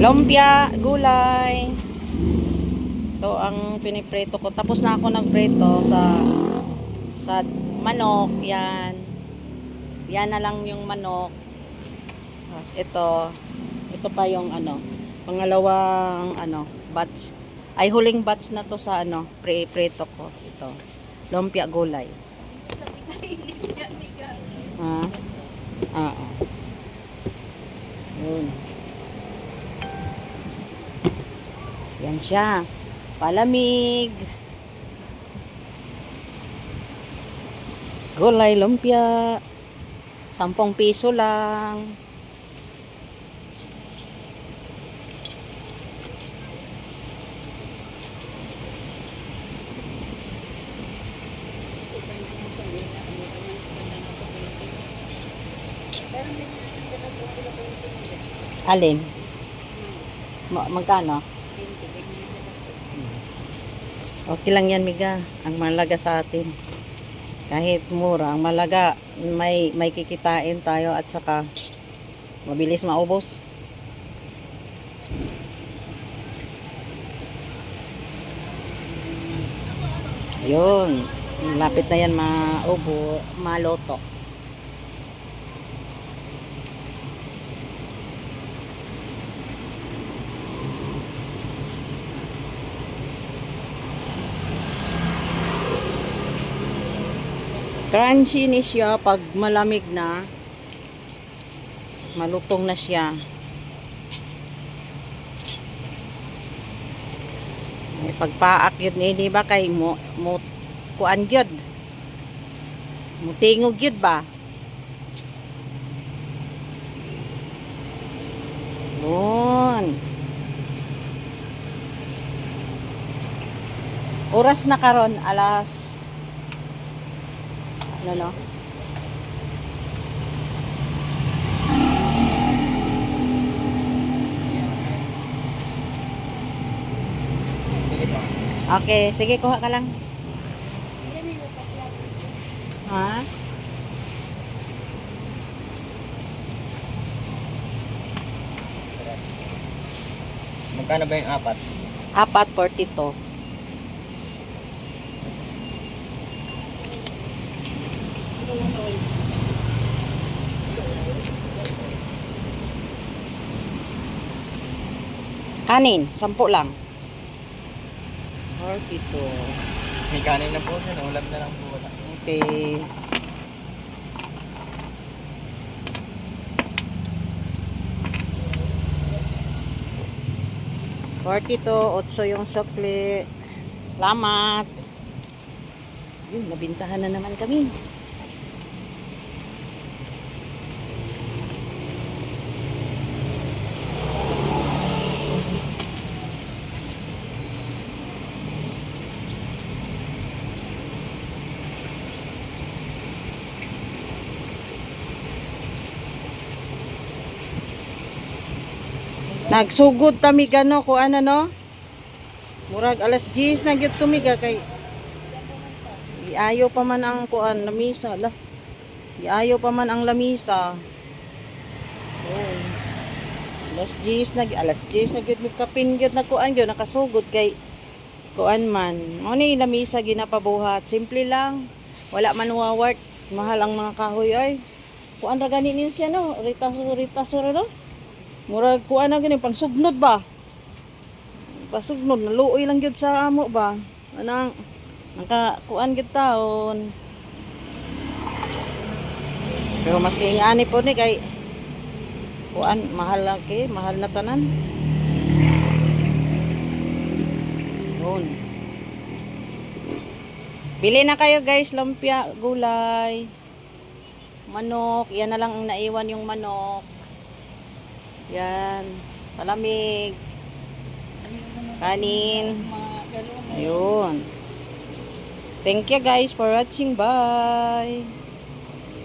Lumpia, gulay. Ito ang piniprito ko. Tapos na ako nagprito sa manok. Yan. Yan na lang yung manok. Tapos ito pa yung pangalawang batch. Ay huling batch na to sa prito ko. Ito. Lumpia gulay. Ha? Yun. Yan siya. Palamig. Gulay lumpia. 10 piso lang. Alin? Magkano? Okay lang yan, miga. Ang malaga sa atin. Kahit mura, ang malaga, may kikitain tayo at saka mabilis maubos. Ayun. Lapit na yan maloto. Crunchy ni siya pag malamig na. Malutong na siya. May pagpaak yun di ba kay mo kuan gyud. Mutingog gyud ba? Yun. Oras na karon alas no? Okay, sige, kuha ka lang. Ha? Magkano ba yung apat? Apat, 42. Kanin, 10 lang. 42. May kanin na po siya, ulam na lang po wala. Okay. $42, 8 yung sukli. Salamat. Yun, nabintahan na naman kami. Nagsugod tami ko no. Murag alas 10 na gyud tumiga kay iayo pa man ang kuan lamisa la. Iayo pa man ang lamisa. Oh. Alas 10 na gyud kapin gyud na kuan gyud nakasugod kay kuan man. Mo ni lamisa ginapabuhat. Simple lang. Wala man wawart. Mahal ang mga kahoy ay. Kuan ra gani nin siya no. Rita no. Murag kuan na gani pang sugnod ba? Pasugnod naluoy lang gyud sa amo ba? Anang naka kuan gyud taon. Pero mas ingani po ni kay kuan mahal lagi, mahal na tanan. Yun. Bili na kayo guys, lumpia, gulay, manok. Yan na lang ang naiwan yung manok. Yan. Palamig. Kanin. Ayun. Thank you guys for watching. Bye.